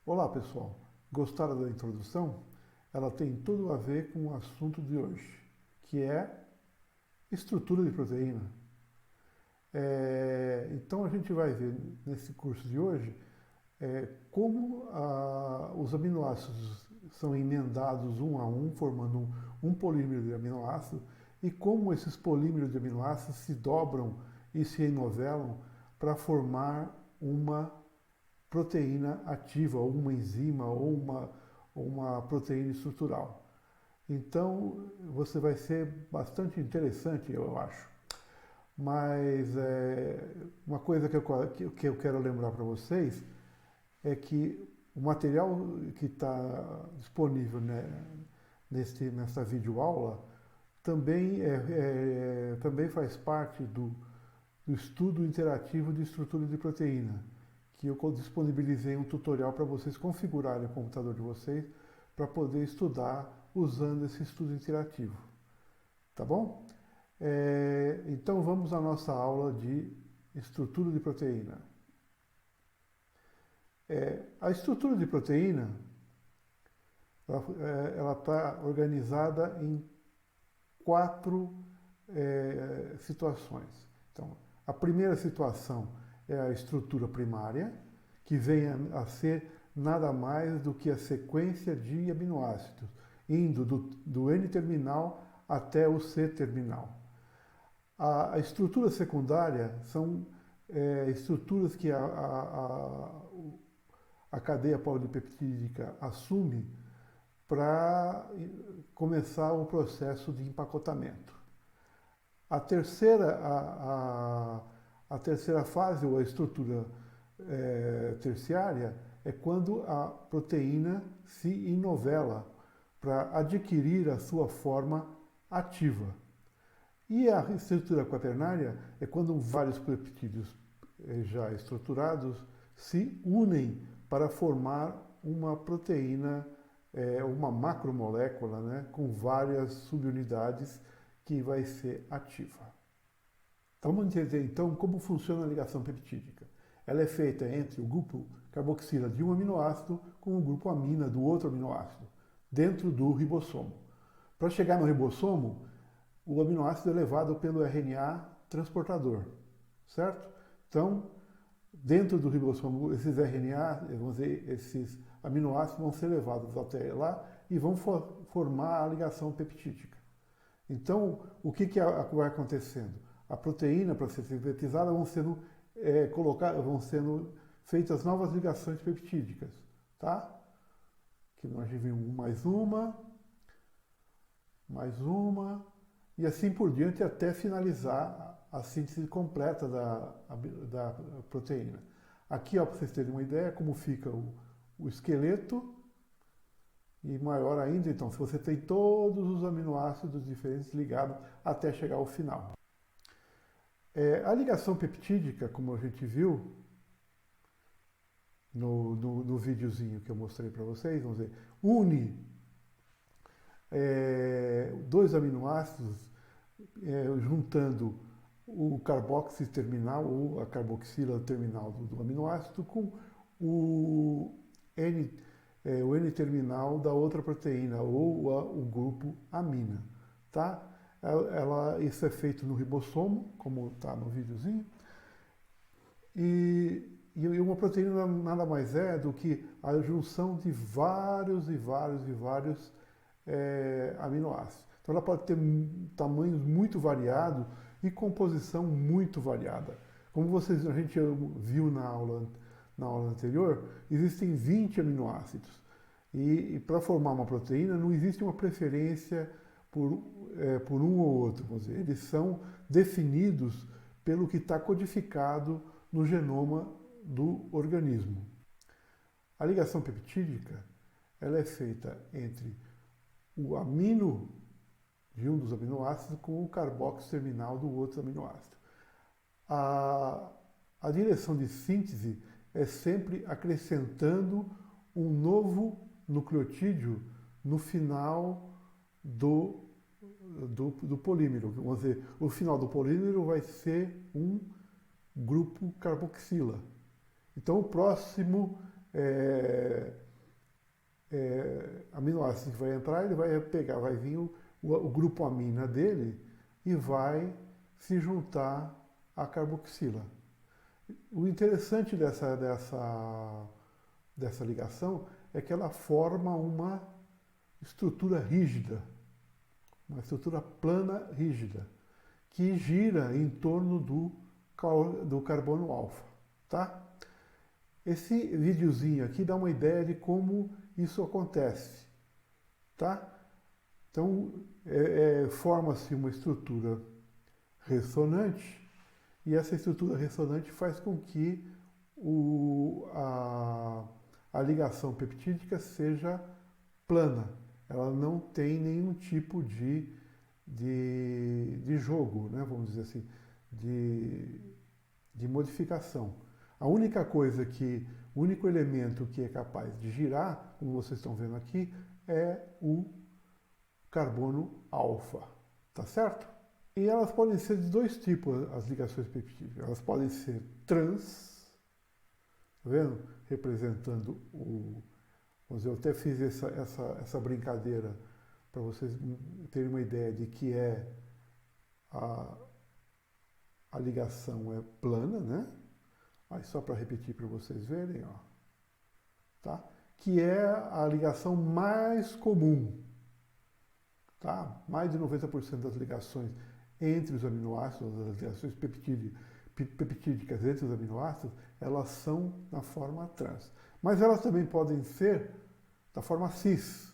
Olá pessoal, gostaram da introdução? Ela tem tudo a ver com o assunto de hoje, que é estrutura de proteína. Então a gente vai ver nesse curso de hoje como os aminoácidos são emendados um a um, formando um polímero de aminoácido, e como esses polímeros de aminoácidos se dobram e se enovelam para formar uma proteína ativa, ou uma enzima, ou uma proteína estrutural. Então, você vai ser bastante interessante, eu acho. Mas uma coisa que eu quero lembrar para vocês é que o material que está disponível, né, nessa videoaula também faz parte do estudo interativo de estrutura de proteína, que eu disponibilizei um tutorial para vocês configurarem o computador de vocês para poder estudar usando esse estudo interativo. Tá bom? Então vamos à nossa aula de estrutura de proteína. A estrutura de proteína ela está organizada em quatro situações. Então, a primeira situação é a estrutura primária, que vem a ser nada mais do que a sequência de aminoácidos, indo do N-terminal até o C-terminal. A estrutura secundária são estruturas que a cadeia polipeptídica assume para começar o processo de empacotamento. A terceira fase, ou a estrutura terciária, é quando a proteína se enovela para adquirir a sua forma ativa. E a estrutura quaternária é quando vários peptídeos já estruturados se unem para formar uma proteína, uma macromolécula, né, com várias subunidades que vai ser ativa. Então, vamos entender então como funciona a ligação peptídica. Ela é feita entre o grupo carboxila de um aminoácido com o grupo amina do outro aminoácido, dentro do ribossomo. Para chegar no ribossomo, o aminoácido é levado pelo RNA transportador, certo? Então, dentro do ribossomo, esses RNA, esses aminoácidos vão ser levados até lá e vão formar a ligação peptídica. Então, o que vai acontecendo? A proteína, para ser sintetizada, vão sendo feitas novas ligações peptídicas, tá? Que nós vimos mais uma, e assim por diante até finalizar a síntese completa da proteína. Aqui, para vocês terem uma ideia, como fica o esqueleto, e maior ainda, então, se você tem todos os aminoácidos diferentes ligados até chegar ao final. A ligação peptídica, como a gente viu no videozinho que eu mostrei para vocês, vamos dizer, une dois aminoácidos juntando o carboxy terminal ou a carboxila terminal do aminoácido com o N-terminal da outra proteína ou o grupo amina, tá? Isso é feito no ribossomo, como está no videozinho, e uma proteína nada mais é do que a junção de vários aminoácidos. Então ela pode ter tamanhos muito variados e composição muito variada. Como a gente viu na aula anterior, existem 20 aminoácidos. E para formar uma proteína não existe uma preferência por um ou outro. Vamos dizer. Eles são definidos pelo que está codificado no genoma do organismo. A ligação peptídica ela é feita entre o amino de um dos aminoácidos com o carboxy terminal do outro aminoácido. A direção de síntese é sempre acrescentando um novo nucleotídeo no final do polímero. Vamos dizer, o final do polímero vai ser um grupo carboxila. Então o próximo aminoácido que vai entrar, ele vai pegar, vai vir o grupo amina dele e vai se juntar à carboxila. O interessante dessa ligação é que ela forma uma estrutura rígida, uma estrutura plana rígida, que gira em torno do carbono alfa, tá? Esse videozinho aqui dá uma ideia de como isso acontece, tá? Então, forma-se uma estrutura ressonante e essa estrutura ressonante faz com que a ligação peptídica seja plana. Ela não tem nenhum tipo de jogo, né? Vamos dizer assim, de modificação. A única coisa o único elemento que é capaz de girar, como vocês estão vendo aqui, é o carbono alfa, tá certo? E elas podem ser de dois tipos, as ligações peptídicas. Elas podem ser trans, tá vendo? Representando vamos dizer, eu até fiz essa brincadeira para vocês terem uma ideia de que a ligação é plana, né? Aí só para repetir para vocês verem, ó, tá? Que é a ligação mais comum, tá? Mais de 90% das ligações entre os aminoácidos, as ligações peptídicas entre os aminoácidos, elas são na forma trans. Mas elas também podem ser da forma cis.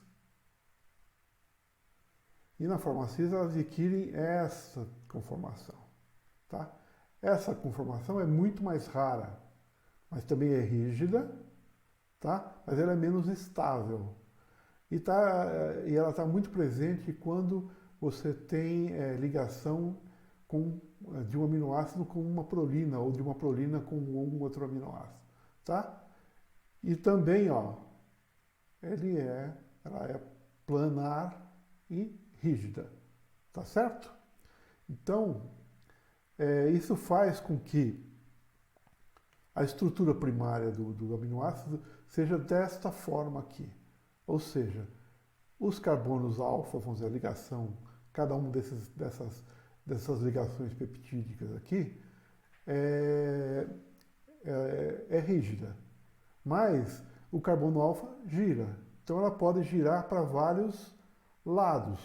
E na forma cis elas adquirem essa conformação, tá? Essa conformação é muito mais rara, mas também é rígida, tá? Mas ela é menos estável. E ela está muito presente quando você tem ligação de um aminoácido com uma prolina, ou de uma prolina com um outro aminoácido, tá? E também, ó, ela é planar e rígida, tá certo? Então, isso faz com que a estrutura primária do aminoácido seja desta forma aqui. Ou seja, os carbonos alfa, vamos dizer, a ligação, cada uma dessas ligações peptídicas aqui, é rígida. Mas o carbono alfa gira. Então ela pode girar para vários lados,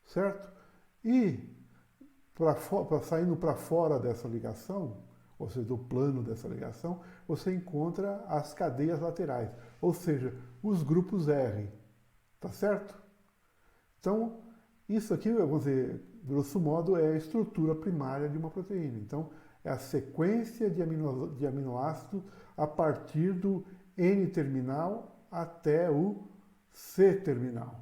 certo? E saindo para fora dessa ligação, ou seja, do plano dessa ligação, você encontra as cadeias laterais, ou seja, os grupos R, tá certo? Então, isso aqui, vamos dizer, grosso modo, é a estrutura primária de uma proteína. Então, é a sequência de aminoácidos a partir do N-terminal até o C-terminal,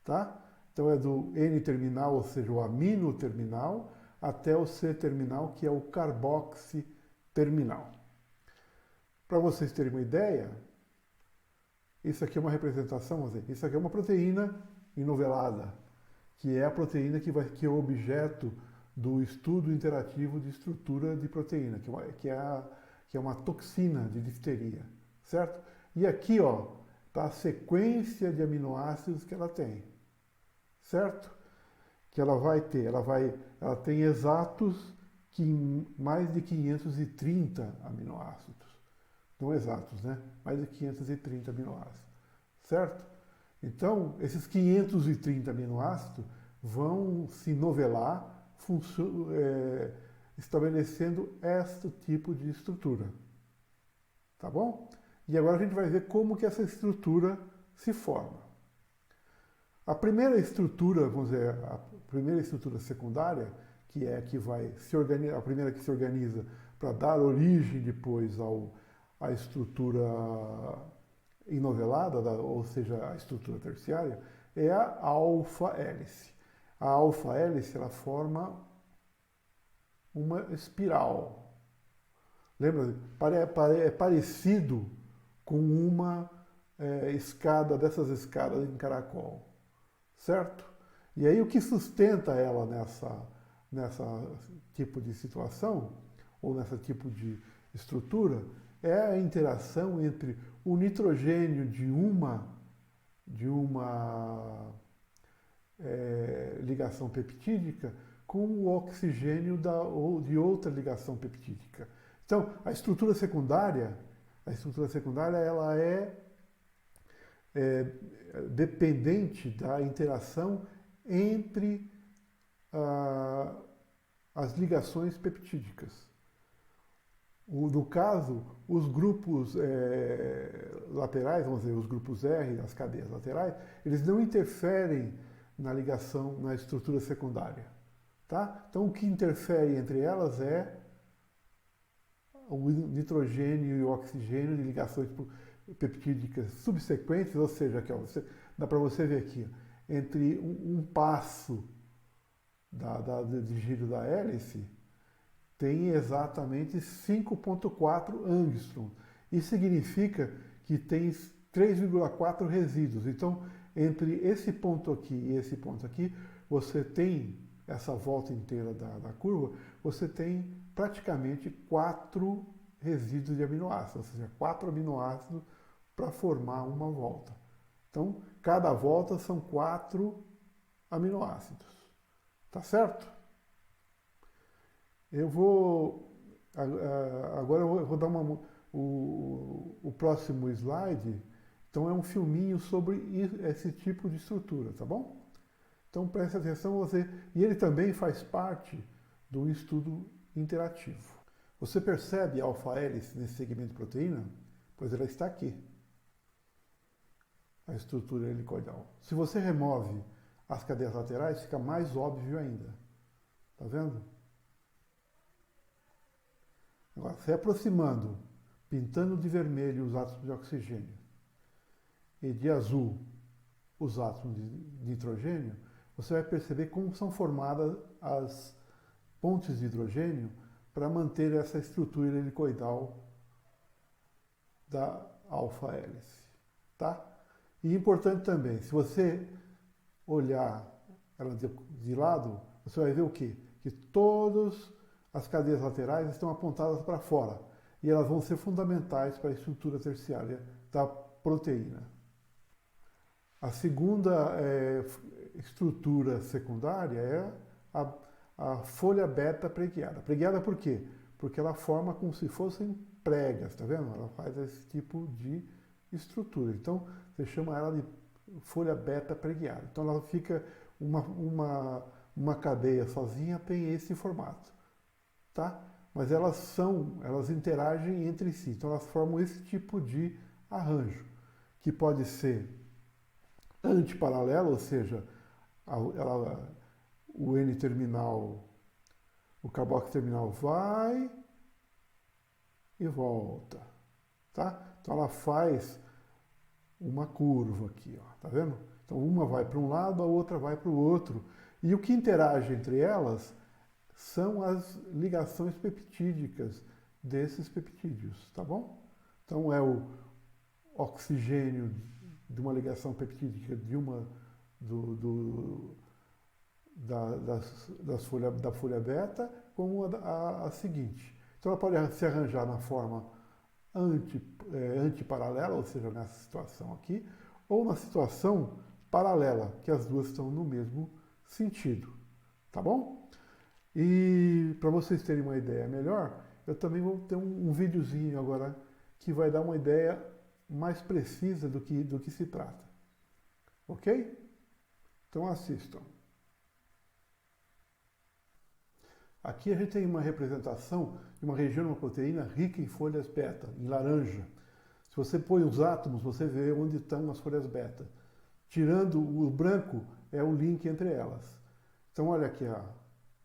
tá? Então é do N-terminal, ou seja, o amino-terminal, até o C-terminal, que é o carboxi-terminal. Para vocês terem uma ideia, isso aqui é uma representação, vamos dizer, isso aqui é uma proteína enovelada, que é a proteína que é o objeto do estudo interativo de estrutura de proteína, que é uma toxina de difteria, certo? E aqui, ó, está a sequência de aminoácidos que ela tem, certo? Que ela vai ter, ela tem exatos mais de 530 aminoácidos. Não exatos, né? Mais de 530 aminoácidos, certo? Então, esses 530 aminoácidos vão se novelar, estabelecendo este tipo de estrutura. Tá bom? E agora a gente vai ver como que essa estrutura se forma. A primeira estrutura, vamos dizer, a primeira estrutura secundária, que é a que vai se organizar, a primeira que se organiza para dar origem depois à estrutura enovelada, ou seja, a estrutura terciária, é a alfa-hélice. A alfa-hélice, ela forma uma espiral. Lembra? É parecido com uma escada, dessas escadas em caracol, certo? E aí o que sustenta ela nessa tipo de situação, ou nessa tipo de estrutura, é a interação entre o nitrogênio de uma ligação peptídica com o oxigênio ou de outra ligação peptídica. Então, a estrutura secundária ela é dependente da interação entre as ligações peptídicas. No caso, os grupos laterais, vamos dizer, os grupos R, as cadeias laterais, eles não interferem na ligação, na estrutura secundária. Tá? Então, o que interfere entre elas é o nitrogênio e o oxigênio de ligações peptídicas subsequentes, ou seja, aqui, ó, dá para você ver aqui, ó, entre um passo de giro da hélice, tem exatamente 5,4 angstrom. Isso significa que tem 3,4 resíduos. Então, entre esse ponto aqui e esse ponto aqui, você tem essa volta inteira da curva, você tem praticamente 4 resíduos de aminoácidos, ou seja, 4 aminoácidos para formar uma volta. Então, cada volta são 4 aminoácidos. Tá certo? Agora eu vou dar o próximo slide. Então é um filminho sobre esse tipo de estrutura, tá bom? Então preste atenção você. E ele também faz parte do estudo interativo. Você percebe a alfa-hélice nesse segmento de proteína? Pois ela está aqui. A estrutura helicoidal. Se você remove as cadeias laterais, fica mais óbvio ainda. Tá vendo? Agora, se aproximando, pintando de vermelho os átomos de oxigênio e de azul os átomos de nitrogênio, você vai perceber como são formadas as pontes de hidrogênio para manter essa estrutura helicoidal da alfa-hélice. Tá? E importante também, se você olhar ela de lado, você vai ver o quê? Que todas as cadeias laterais estão apontadas para fora e elas vão ser fundamentais para a estrutura terciária da proteína. A segunda estrutura secundária é a folha beta preguiada. Preguiada por quê? Porque ela forma como se fossem pregas, tá vendo? Ela faz esse tipo de estrutura. Então, você chama ela de folha beta preguiada. Então, ela fica uma cadeia sozinha, tem esse formato, tá? Mas elas interagem entre si. Então, elas formam esse tipo de arranjo, que pode ser antiparalelo, ou seja, o N-terminal, o carboxy terminal vai e volta, tá? Então ela faz uma curva aqui, ó, tá vendo? Então uma vai para um lado, a outra vai para o outro. E o que interage entre elas são as ligações peptídicas desses peptídeos, tá bom? Então é o oxigênio de uma ligação peptídica de uma da folha beta com a seguinte. Então ela pode se arranjar na forma antiparalela, ou seja, nessa situação aqui, ou na situação paralela, que as duas estão no mesmo sentido. Tá bom? E para vocês terem uma ideia melhor, eu também vou ter um videozinho agora que vai dar uma ideia mais precisa do que se trata. Ok? Então assistam. Aqui a gente tem uma representação de uma região de uma proteína rica em folhas beta, em laranja. Se você põe os átomos, você vê onde estão as folhas beta. Tirando o branco, é o link entre elas. Então olha aqui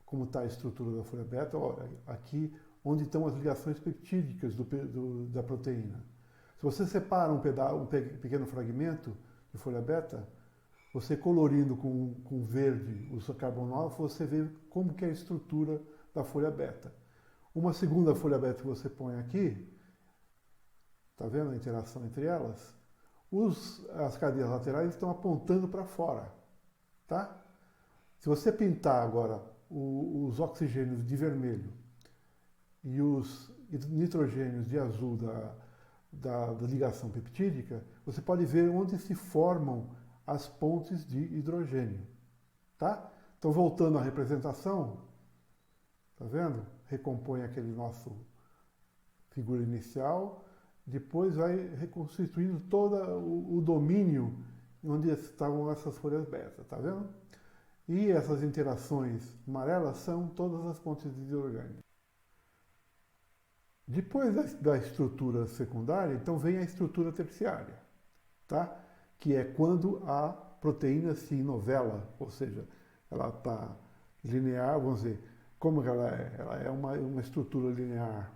como está a estrutura da folha beta, olha aqui onde estão as ligações peptídicas da proteína. Se você separa um pequeno fragmento de folha beta, você colorindo com verde o seu carbonófilo, você vê como que é a estrutura da folha beta. Uma segunda folha beta que você põe aqui, tá vendo a interação entre elas? As cadeias laterais estão apontando para fora, tá? Se você pintar agora os oxigênios de vermelho e os nitrogênios de azul da ligação peptídica, você pode ver onde se formam as pontes de hidrogênio, tá? Então, voltando à representação, tá vendo? Recompõe aquele nosso figura inicial, depois vai reconstituindo todo o domínio onde estavam essas folhas beta, tá vendo? E essas interações amarelas são todas as pontes de hidrogênio. Depois da estrutura secundária, então vem a estrutura terciária, tá? Que é quando a proteína se inovela, ou seja, ela está linear, vamos dizer, como ela é? Ela é uma estrutura linear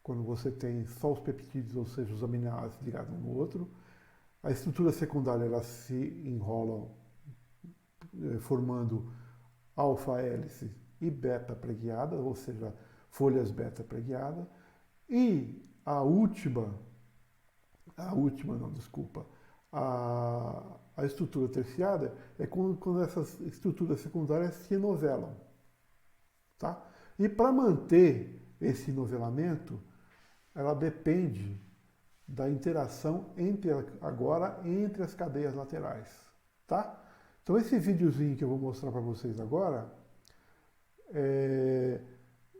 quando você tem só os peptídeos, ou seja, os aminoácidos ligados um no outro. A estrutura secundária, elas se enrolam formando alfa-hélice e beta preguiada, ou seja, folhas beta preguiada. E a estrutura terciária é quando essas estruturas secundárias se enovelam, tá? E para manter esse novelamento, ela depende da interação entre as cadeias laterais, tá? Então esse videozinho que eu vou mostrar para vocês agora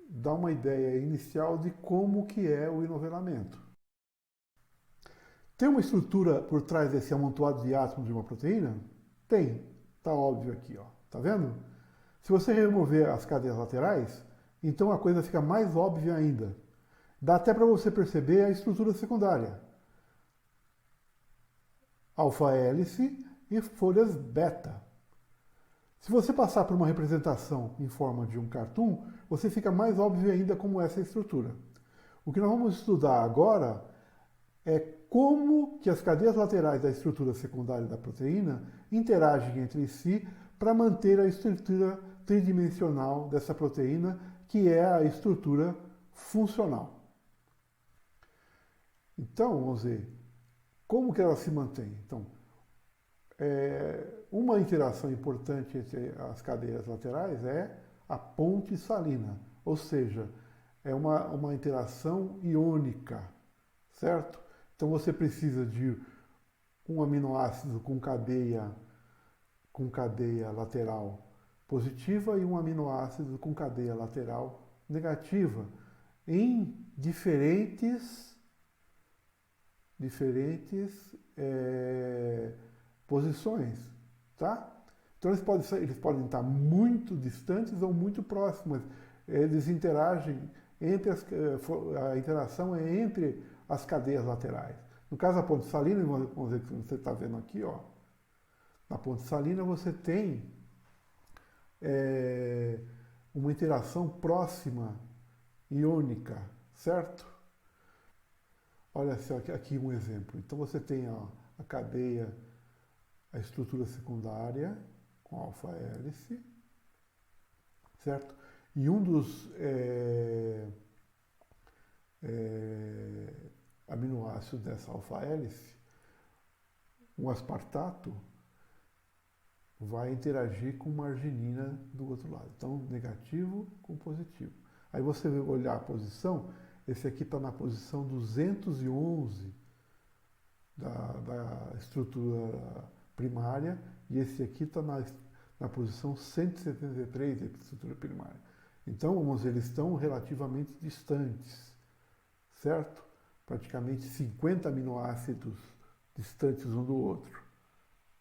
dá uma ideia inicial de como que é o enovelamento. Tem uma estrutura por trás desse amontoado de átomos de uma proteína? Tem, tá óbvio aqui, ó. Tá vendo? Se você remover as cadeias laterais, então a coisa fica mais óbvia ainda. Dá até para você perceber a estrutura secundária. Alfa-hélice e folhas beta. Se você passar por uma representação em forma de um cartoon, você fica mais óbvio ainda como é essa estrutura. O que nós vamos estudar agora é como que as cadeias laterais da estrutura secundária da proteína interagem entre si para manter a estrutura tridimensional dessa proteína, que é a estrutura funcional. Então, vamos ver, como que ela se mantém? Então, uma interação importante entre as cadeias laterais é a ponte salina, ou seja, é uma interação iônica, certo? Então você precisa de um aminoácido com cadeia lateral positiva e um aminoácido com cadeia lateral negativa em diferentes posições, tá? Então eles podem estar muito distantes ou muito próximos. Eles interagem a interação é entre as cadeias laterais. No caso da ponte salina, vamos ver que você está vendo aqui, ó. Na ponte salina você tem uma interação próxima iônica, certo? Olha só aqui um exemplo. Então você tem a cadeia, a estrutura secundária com alfa-hélice, certo? E um dos aminoácidos dessa alfa-hélice, um aspartato, vai interagir com uma arginina do outro lado. Então, negativo com positivo. Aí você vai olhar a posição, esse aqui está na posição 211 da estrutura primária e esse aqui está na posição 173 da estrutura primária. Então, vamos dizer, eles estão relativamente distantes, certo? Praticamente 50 aminoácidos distantes um do outro,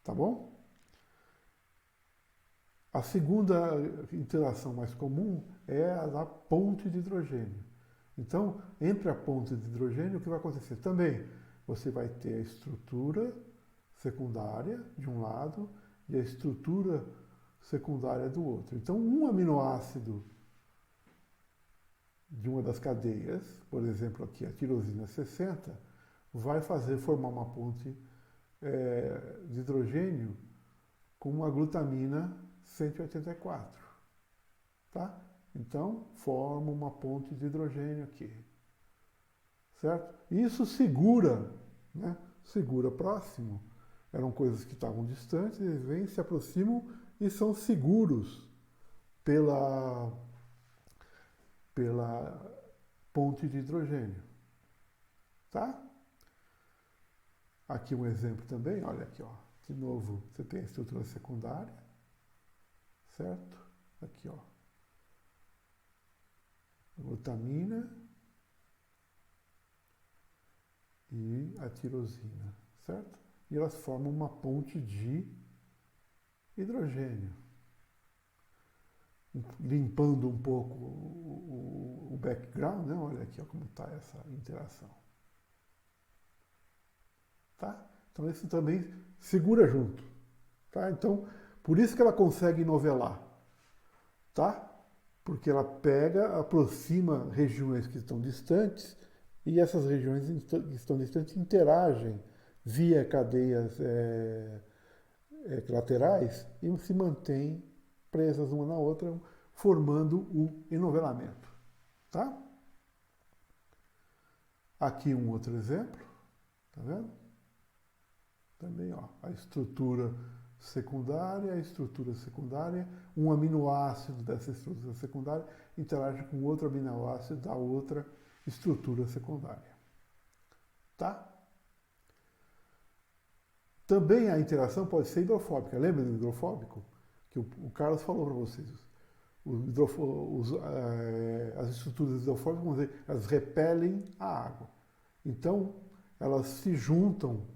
tá bom? A segunda interação mais comum é a da ponte de hidrogênio. Então, entre a ponte de hidrogênio, o que vai acontecer? Também você vai ter a estrutura secundária de um lado e a estrutura secundária do outro. Então, um aminoácido de uma das cadeias, por exemplo, aqui a tirosina 60, vai formar uma ponte de hidrogênio com uma glutamina 184, tá? Então, forma uma ponte de hidrogênio aqui, certo? Isso segura, né? Segura próximo. Eram coisas que estavam distantes, eles vêm, se aproximam e são seguros ponte de hidrogênio, tá? Aqui um exemplo também, olha aqui, ó. De novo, você tem a estrutura secundária, certo? Aqui, ó. Glutamina e a tirosina, certo? E elas formam uma ponte de hidrogênio. Limpando um pouco o background, né? Olha aqui ó, como está essa interação. Tá? Então isso também segura junto. Tá? Então, por isso que ela consegue novelar. Tá? Porque ela pega, aproxima regiões que estão distantes e essas regiões que estão distantes interagem via cadeias laterais e se mantêm presas uma na outra, formando o enovelamento. Tá? Aqui um outro exemplo, tá vendo? Também, ó, a estrutura secundária, um aminoácido dessa estrutura secundária interage com outro aminoácido da outra estrutura secundária. Tá? Também a interação pode ser hidrofóbica. Lembra do hidrofóbico? Que o Carlos falou para vocês. As estruturas hidrofóbicas, vamos dizer, elas repelem a água. Então, elas se juntam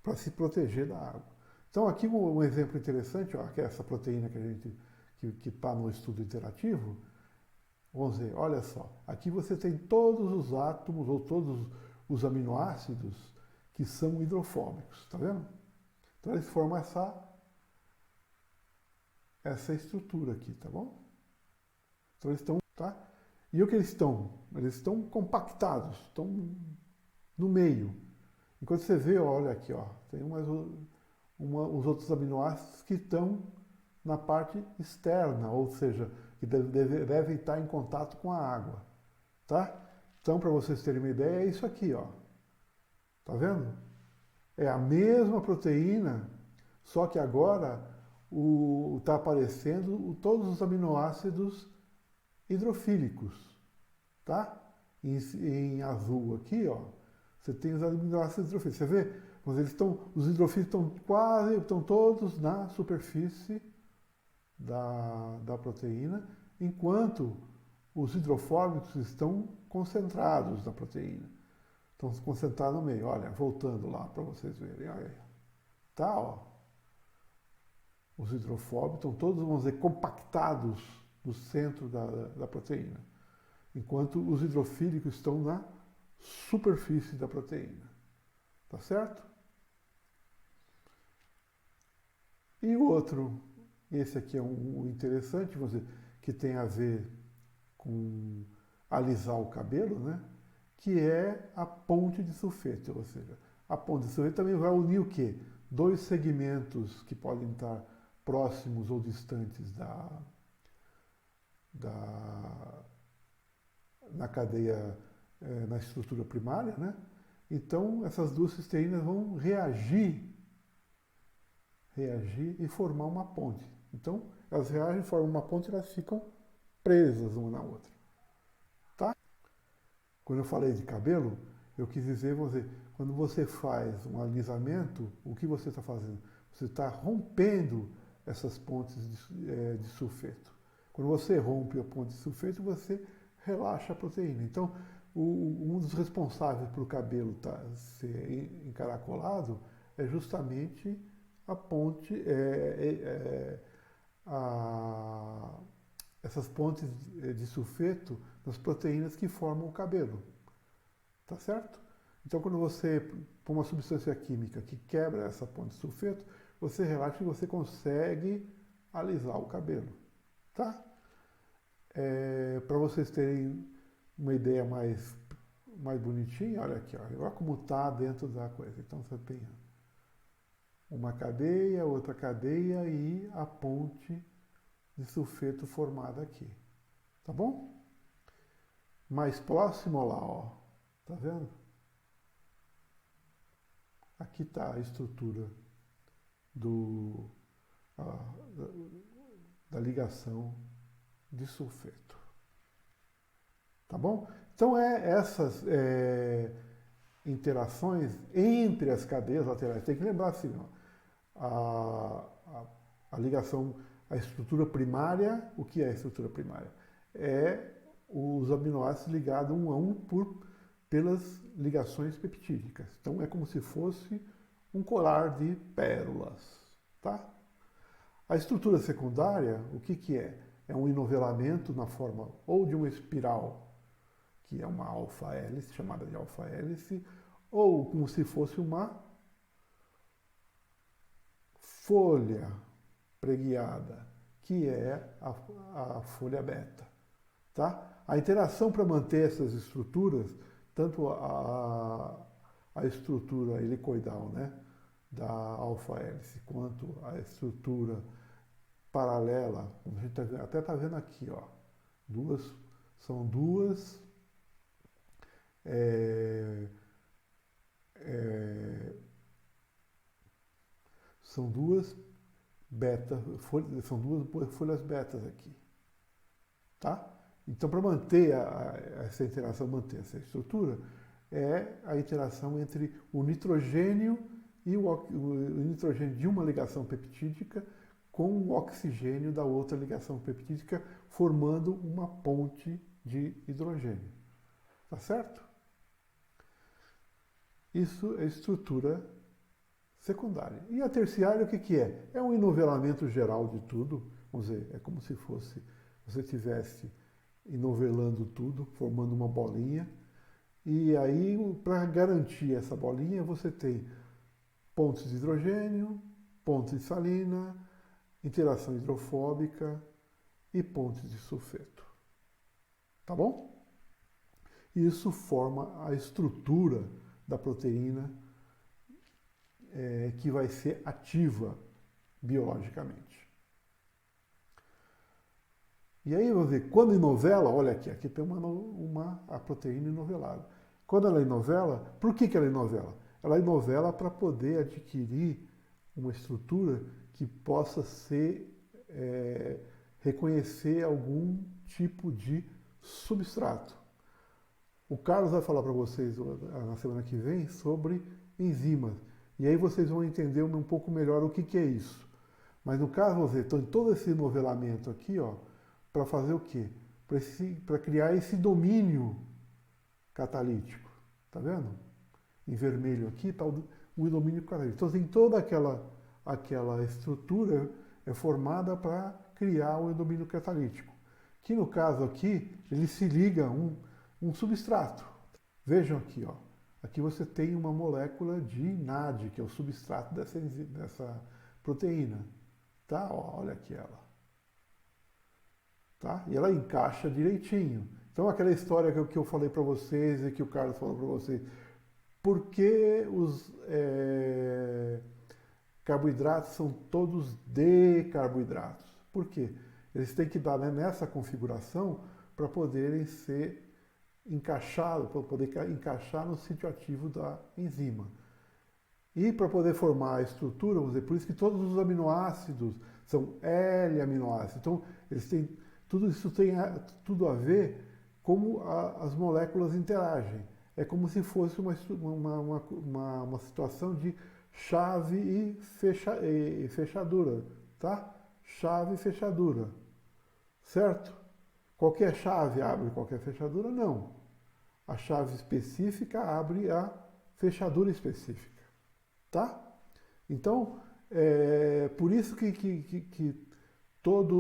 para se proteger da água. Então, aqui um exemplo interessante, ó, que é essa proteína que está no estudo interativo. Vamos ver, olha só. Aqui você tem todos os átomos ou todos os aminoácidos que são hidrofóbicos, tá vendo? Então, eles formam essa estrutura aqui, tá bom? Então, eles estão, tá? E o que eles estão? Eles estão compactados, estão no meio. Enquanto você vê, olha aqui, ó, tem os outros aminoácidos que estão na parte externa, ou seja, que devem estar em contato com a água, tá? Então, para vocês terem uma ideia, é isso aqui, ó. Tá vendo? É a mesma proteína, só que agora está aparecendo todos os aminoácidos hidrofílicos, tá? Em azul aqui, ó, você tem os aminoácidos hidrofílicos. Você vê? Os hidrofílicos estão todos na superfície da proteína, enquanto os hidrofóbicos estão concentrados na proteína. Estão concentrados no meio. Olha, voltando lá para vocês verem. Olha, tá, ó. Os hidrofóbicos estão todos, vamos dizer, compactados no centro da proteína, enquanto os hidrofílicos estão na superfície da proteína. Tá certo? E o outro, esse aqui é um interessante, vamos dizer, que tem a ver com alisar o cabelo, né? Que é a ponte de sulfeto, ou seja, a ponte de sulfeto também vai unir o quê? Dois segmentos que podem estar próximos ou distantes na cadeia, na estrutura primária, né? Então, essas duas cisteínas vão reagir e formar uma ponte. Então, elas reagem, formam uma ponte e elas ficam presas uma na outra. Tá? Quando eu falei de cabelo, eu quis dizer, quando você faz um alisamento, o que você está fazendo? Você está rompendo essas pontes de sulfeto. Quando você rompe a ponte de sulfeto, você relaxa a proteína. Então, um dos responsáveis para o cabelo ser encaracolado é justamente a ponte, essas pontes de sulfeto nas proteínas que formam o cabelo. Tá certo? Então, quando você põe uma substância química que quebra essa ponte de sulfeto, você relaxa e você consegue alisar o cabelo. Tá? Para vocês terem uma ideia mais bonitinha, olha aqui, olha como está dentro da coisa. Então, você tem uma cadeia, outra cadeia e a ponte de sulfeto formada aqui. Tá bom? Mais próximo lá, ó. Tá vendo? Aqui está a estrutura da ligação de sulfeto. Tá bom? Então, essas interações entre as cadeias laterais. Tem que lembrar assim, ó, a ligação, a estrutura primária, o que é a estrutura primária? É os aminoácidos ligados um a um pelas ligações peptídicas. Então é como se fosse um colar de pérolas, tá? A estrutura secundária, o que que é? É um enovelamento na forma ou de uma espiral, que é uma alfa-hélice, chamada de alfa-hélice, ou como se fosse uma folha preguiada, que é a folha beta. Tá? A interação para manter essas estruturas, tanto a estrutura helicoidal, né, da alfa-hélice, quanto a estrutura paralela, como a gente até está vendo aqui, ó, são duas é, é, são duas beta, são duas folhas betas aqui, tá? Então, para manter essa interação, manter essa estrutura, é a interação entre o nitrogênio e o nitrogênio de uma ligação peptídica com o oxigênio da outra ligação peptídica, formando uma ponte de hidrogênio. Tá certo? Isso é estrutura secundária. E a terciária, o que que é? É um enovelamento geral de tudo. Vamos dizer, é como se fosse, você estivesse enovelando tudo, formando uma bolinha. E aí, para garantir essa bolinha, você tem pontos de hidrogênio, pontos de salina, interação hidrofóbica e pontos de sulfeto. Tá bom? Isso forma a estrutura da proteína que vai ser ativa biologicamente. E aí, você, quando enovela, olha aqui tem a proteína enovelada. Quando ela enovela, por que ela enovela? Ela enovela para poder adquirir uma estrutura que possa reconhecer algum tipo de substrato. O Carlos vai falar para vocês na semana que vem sobre enzimas. E aí vocês vão entender um pouco melhor o que que é isso. Mas no caso, você tem todo esse novelamento aqui, ó, para fazer o quê? Para criar esse domínio catalítico. Tá vendo? Em vermelho aqui está o domínio catalítico. Então tem toda aquela estrutura formada para criar o domínio catalítico. Que no caso aqui, ele se liga a um substrato. Vejam aqui, ó. Aqui você tem uma molécula de NAD, que é o substrato dessa proteína. Tá? Ó, olha aqui ela. Tá? E ela encaixa direitinho. Então aquela história que eu falei para vocês e que o Carlos falou para vocês. Por que os carboidratos são todos D-carboidratos? Por quê? Eles têm que dar, né, nessa configuração para poderem ser encaixados, para poder encaixar no sítio ativo da enzima. E para poder formar a estrutura, vamos dizer, por isso que todos os aminoácidos são L-aminoácidos. Então, tudo isso tem tudo a ver como as moléculas interagem. É como se fosse uma situação de chave e fechadura, tá? Chave e fechadura, certo? Qualquer chave abre qualquer fechadura? Não. A chave específica abre a fechadura específica, tá? Então, por isso que todas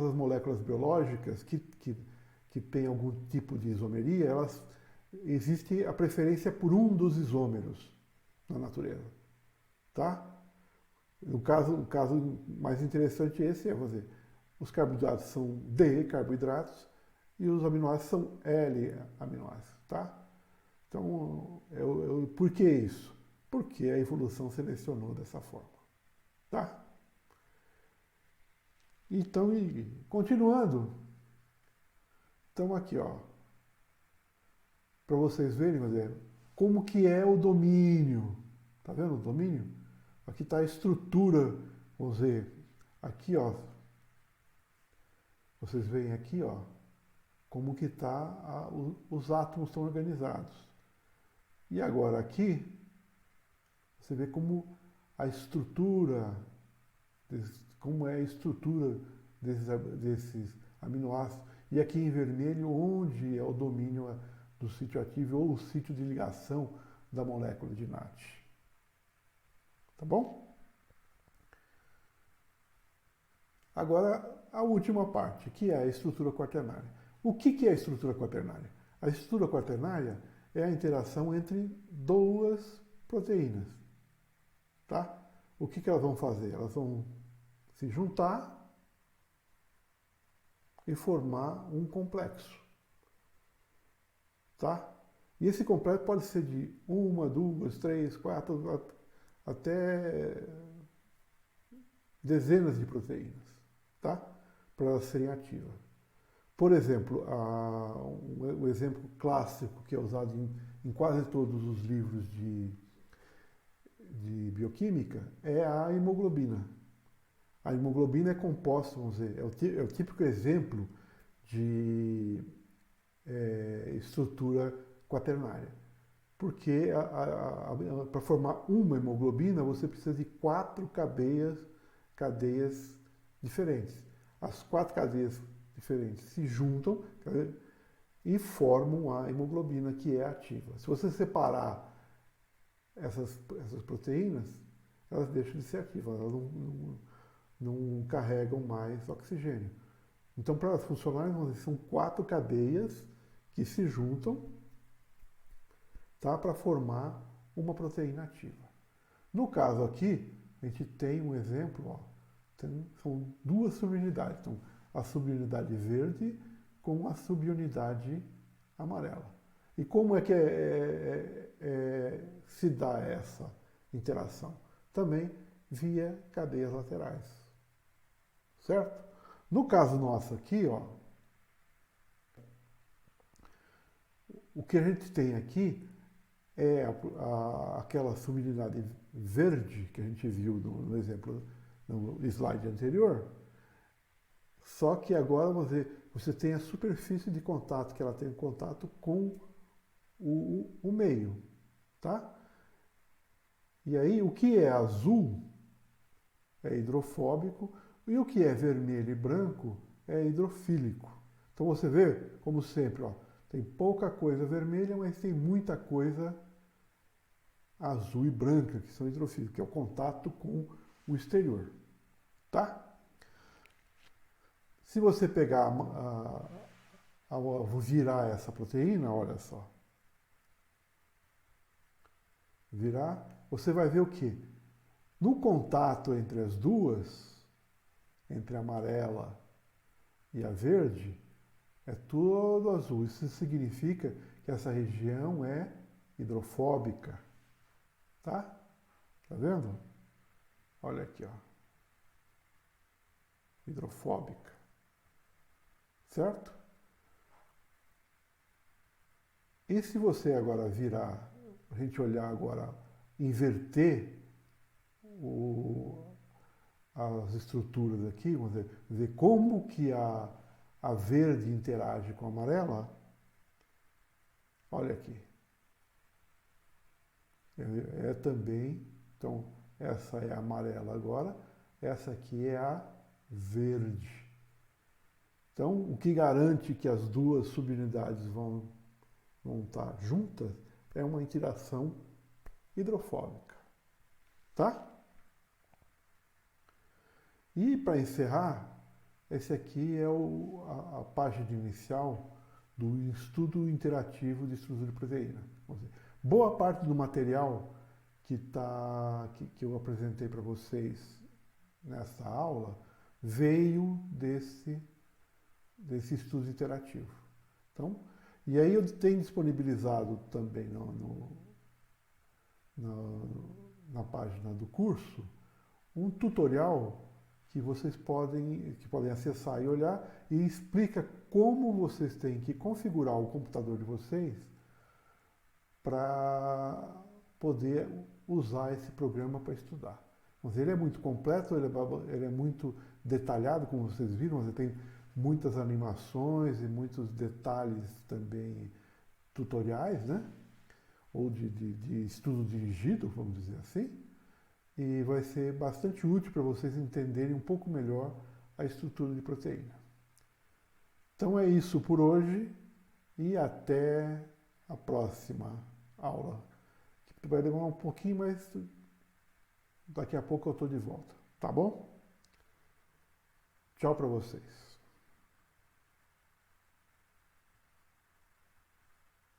as moléculas biológicas que têm algum tipo de isomeria, existe a preferência por um dos isômeros na natureza, tá? O caso mais interessante esse é, vamos dizer, os carboidratos são D carboidratos e os aminoácidos são L aminoácidos, tá? Então, por que isso? Porque a evolução selecionou dessa forma, tá? Então, continuando, então aqui, ó, para vocês verem, como que é o domínio, tá vendo o domínio? Aqui está a estrutura, vamos ver, aqui, ó, vocês veem aqui, ó, como que os átomos estão organizados. E agora aqui, você vê como a estrutura, como é a estrutura desses aminoácidos. E aqui em vermelho, onde é o domínio do sítio ativo ou o sítio de ligação da molécula de NAT. Tá bom? Agora, a última parte, que é a estrutura quaternária. O que é a estrutura quaternária? A estrutura quaternária é a interação entre duas proteínas. Tá? O que elas vão fazer? Elas vão se juntar e formar um complexo. Tá? E esse complexo pode ser de 1, 2, 3, 4, até dezenas de proteínas, tá? Para elas serem ativas. Por exemplo, o exemplo clássico que é usado em quase todos os livros de bioquímica é a hemoglobina. A hemoglobina é composta, vamos dizer, é o típico exemplo de estrutura quaternária. Porque para formar uma hemoglobina você precisa de 4 cadeias diferentes. As 4 cadeias diferentes se juntam e formam a hemoglobina, que é ativa. Se você separar essas proteínas, elas deixam de ser ativas, elas não carregam mais oxigênio. Então, para elas funcionarem, são 4 cadeias que se juntam, tá, para formar uma proteína ativa. No caso aqui, a gente tem um exemplo, ó, são 2 subunidades. Então, a subunidade verde com a subunidade amarela. E como é que se dá essa interação? Também via cadeias laterais. Certo? No caso nosso aqui, ó, o que a gente tem aqui é aquela subunidade verde que a gente viu no exemplo, no slide anterior, só que agora você tem a superfície de contato, que ela tem contato com o meio, tá? E aí o que é azul é hidrofóbico e o que é vermelho e branco é hidrofílico. Então você vê, como sempre, ó, tem pouca coisa vermelha, mas tem muita coisa azul e branca, que são hidrofílicos, que é o contato com o exterior. Tá? Se você pegar, vou virar essa proteína, olha só. Virar, você vai ver o quê? No contato entre as duas, entre a amarela e a verde, é tudo azul. Isso significa que essa região é hidrofóbica. Tá? Tá vendo? Olha aqui, ó. Hidrofóbica. Certo? E se você agora virar, a gente olhar agora, inverter as estruturas aqui, vamos ver como que a verde interage com a amarela, olha aqui. É também, então, essa é a amarela agora, essa aqui é a verde. Então, o que garante que as duas subunidades vão estar juntas é uma interação hidrofóbica. Tá? E para encerrar, esse aqui é a página inicial do estudo interativo de estrutura de proteína. Boa parte do material que eu apresentei para vocês nessa aula veio desse estudo interativo. Então, e aí eu tenho disponibilizado também na página do curso um tutorial que vocês podem acessar e olhar, e explica como vocês têm que configurar o computador de vocês para poder usar esse programa para estudar. Mas ele é muito completo, ele é muito detalhado, como vocês viram, você tem muitas animações e muitos detalhes também tutoriais, né? Ou de estudo dirigido, vamos dizer assim. E vai ser bastante útil para vocês entenderem um pouco melhor a estrutura de proteína. Então é isso por hoje e até a próxima aula. Que vai demorar um pouquinho, mas daqui a pouco eu estou de volta, tá bom? Tchau para vocês.